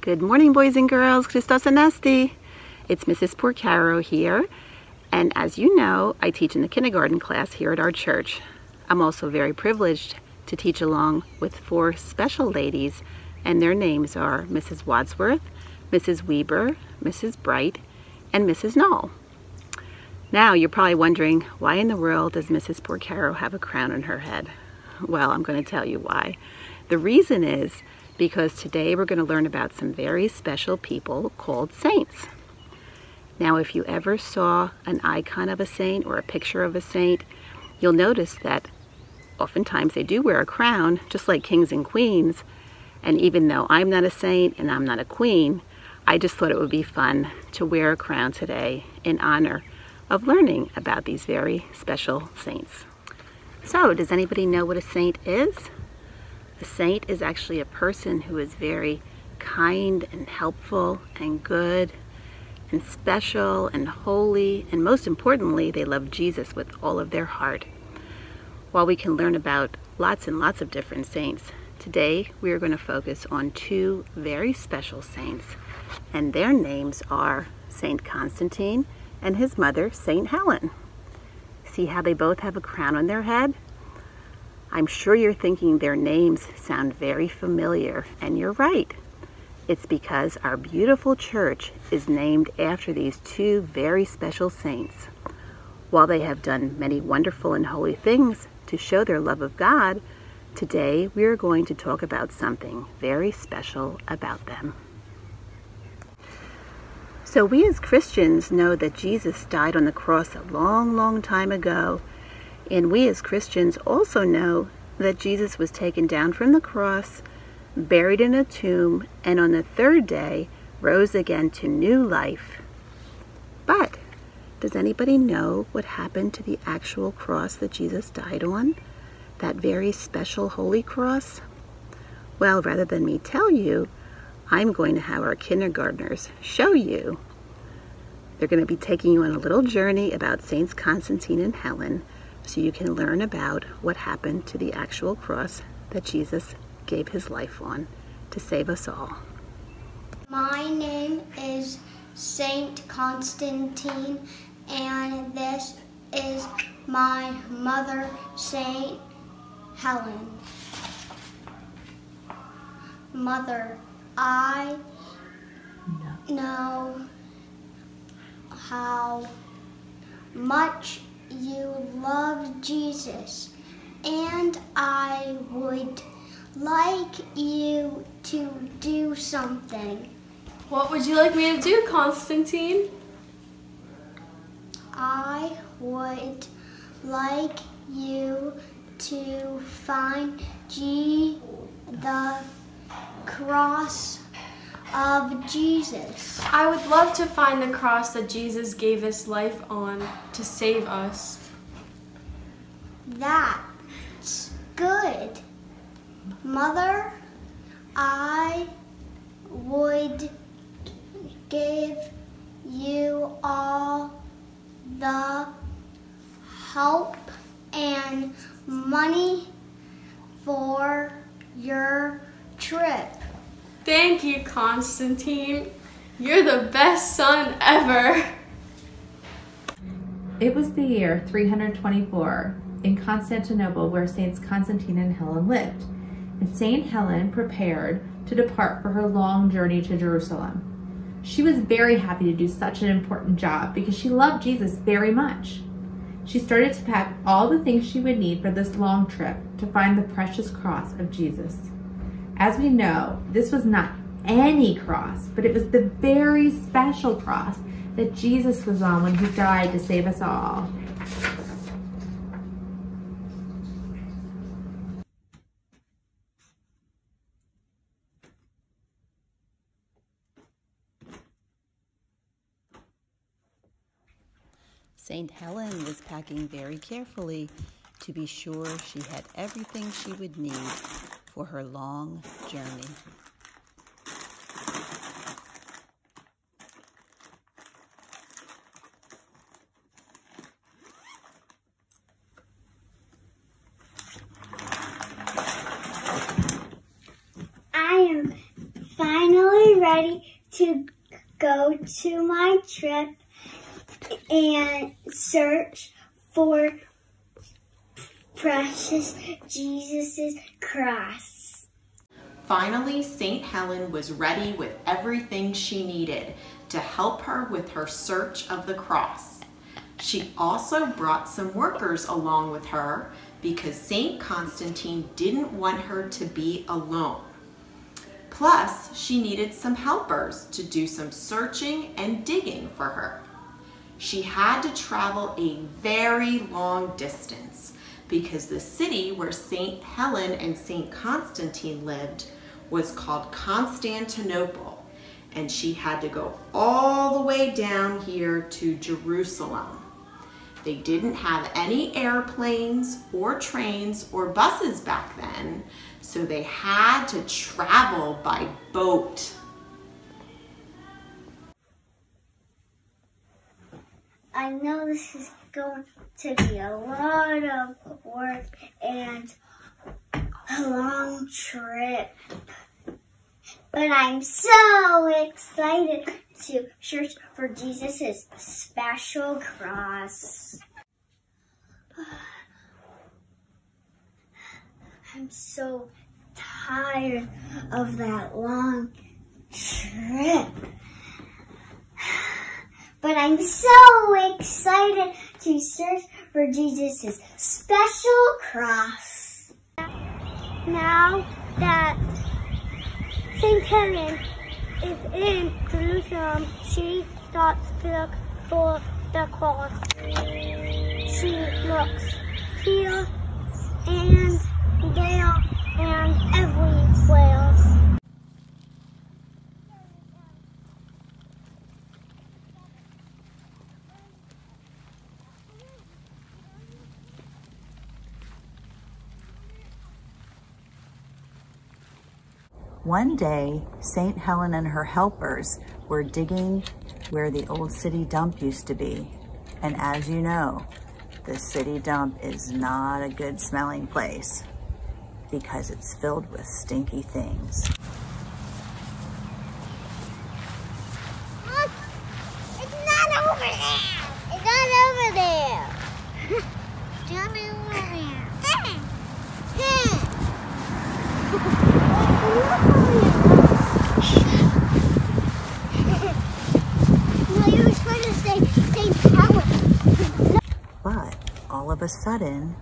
Good morning, boys and girls. Christos Anesti. It's Mrs. Porcaro here, and as you know, I teach in the kindergarten class here at our church. I'm also very privileged to teach along with 4 special ladies, and their names are Mrs. Wadsworth, Mrs. Weber, Mrs. Bright, and Mrs. Knoll. Now, you're probably wondering, why in the world does Mrs. Porcaro have a crown on her head? Well, I'm going to tell you why. The reason is because today we're going to learn about some very special people called saints. Now, if you ever saw an icon of a saint or a picture of a saint, you'll notice that oftentimes they do wear a crown, just like kings and queens. And even though I'm not a saint and I'm not a queen, I just thought it would be fun to wear a crown today in honor of learning about these very special saints. So, does anybody know what a saint is? A saint is actually a person who is very kind and helpful and good and special and holy, and most importantly, they love Jesus with all of their heart. While we can learn about lots and lots of different saints, today we are going to focus on 2 very special saints, and their names are Saint Constantine and his mother, Saint Helen. See how they both have a crown on their head? I'm sure you're thinking their names sound very familiar, and you're right. It's because our beautiful church is named after these 2 very special saints. While they have done many wonderful and holy things to show their love of God, today we are going to talk about something very special about them. So we as Christians know that Jesus died on the cross a long, long time ago. And we as Christians also know that Jesus was taken down from the cross, buried in a tomb, and on the 3rd day rose again to new life. But does anybody know what happened to the actual cross that Jesus died on? That very special holy cross? Well, rather than me tell you, I'm going to have our kindergartners show you. They're going to be taking you on a little journey about Saints Constantine and Helen, so you can learn about what happened to the actual cross that Jesus gave his life on to save us all. My name is Saint Constantine, and this is my mother, Saint Helen. Mother, I know how much you love Jesus, and I would like you to do something. What would you like me to do, Constantine? I would like you to find the cross of Jesus. I would love to find the cross that Jesus gave his life on to save us. That's good. Mother, I would give you all the help and money for your trip. Thank you, Constantine. You're the best son ever. It was the year 324 in Constantinople where Saints Constantine and Helen lived, and Saint Helen prepared to depart for her long journey to Jerusalem. She was very happy to do such an important job because she loved Jesus very much. She started to pack all the things she would need for this long trip to find the precious cross of Jesus. As we know, this was not any cross, but it was the very special cross that Jesus was on when he died to save us all. Saint Helen was packing very carefully to be sure she had everything she would need for her long journey. ready to go to my trip and search for precious Jesus' cross. Finally, St. Helen was ready with everything she needed to help her with her search of the cross. She also brought some workers along with her because St. Constantine didn't want her to be alone. Plus, she needed some helpers to do some searching and digging for her. She had to travel a very long distance because the city where St. Helen and St. Constantine lived was called Constantinople, and she had to go all the way down here to Jerusalem. They didn't have any airplanes or trains or buses back then, so they had to travel by boat. I know this is going to be a lot of work and a long trip, but I'm so excited to search for Jesus' special cross. I'm so tired of that long trip. But I'm so excited to search for Jesus' special cross. Now that St. Helen is in Jerusalem, she starts to look for the cross. She looks here and there and everywhere. One day, St. Helen and her helpers were digging where the old city dump used to be. And as you know, the city dump is not a good smelling place because it's filled with stinky things. Look, it's not over there. It's not over there. It's not over there. No, you were supposed to say St. Helen. But all of a sudden,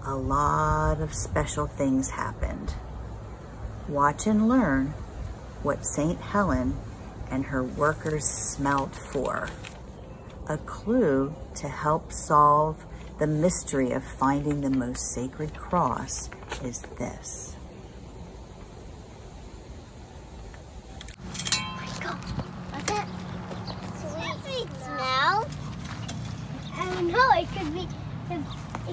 a lot of special things happened. Watch and learn what St. Helen and her workers smelled for. A clue to help solve the mystery of finding the most sacred cross is this. What's that? Sweet smell? I don't know. It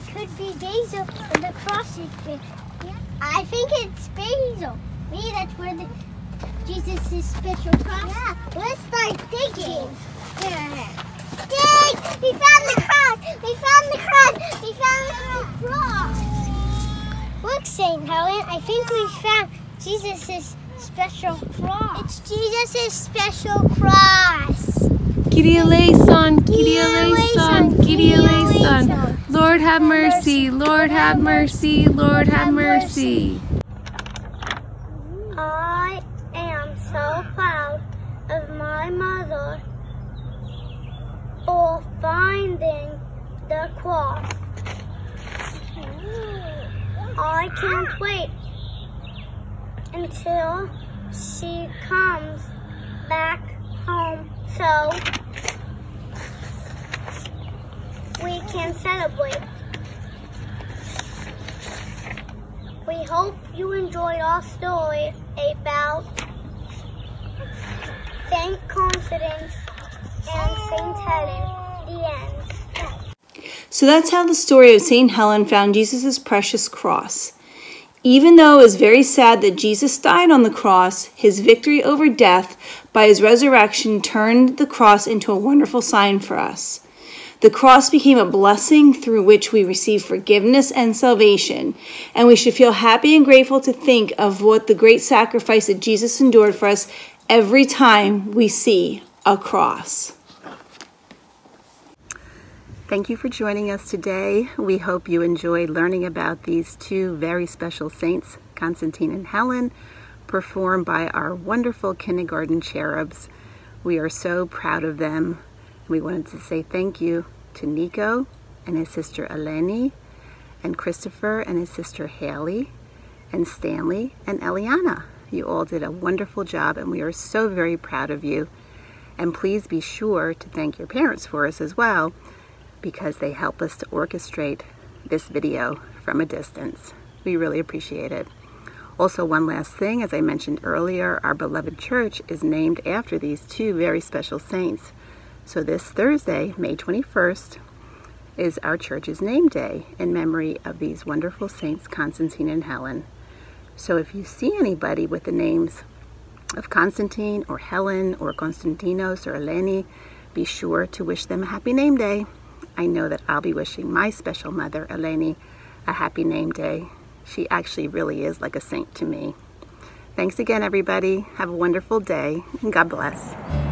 could be basil or the cross. Yeah. I think it's basil. Maybe that's where Jesus' special cross. Yeah. Let's start digging. Dig! We found the cross! We found the cross! We found the cross! Look, St. Helen, I think we found Jesus' special cross. It's Jesus' special cross. Kyrie eleison, Kyrie eleison, Kyrie eleison. Lord have mercy, Lord have mercy, Lord have mercy. I am so proud of my mother for finding the cross. I can't wait until she comes back home so we can celebrate. We hope you enjoyed our story about St. Constantine and St. Helen, the end. So that's how the story of St. Helen found Jesus' precious cross. Even though it was very sad that Jesus died on the cross, his victory over death by his resurrection turned the cross into a wonderful sign for us. The cross became a blessing through which we receive forgiveness and salvation, and we should feel happy and grateful to think of what the great sacrifice that Jesus endured for us every time we see a cross. Thank you for joining us today. We hope you enjoyed learning about these two very special saints, Constantine and Helen, performed by our wonderful kindergarten cherubs. We are so proud of them. We wanted to say thank you to Nico and his sister Eleni, and Christopher and his sister Haley, and Stanley and Eliana. You all did a wonderful job, and we are so very proud of you. And please be sure to thank your parents for us as well, because they help us to orchestrate this video from a distance. We really appreciate it. Also, one last thing, as I mentioned earlier, our beloved church is named after these two very special saints. So this Thursday, May 21st, is our church's name day in memory of these wonderful saints, Constantine and Helen. So if you see anybody with the names of Constantine or Helen or Konstantinos or Eleni, be sure to wish them a happy name day. I know that I'll be wishing my special mother, Eleni, a happy name day. She actually really is like a saint to me. Thanks again, everybody. Have a wonderful day, and God bless.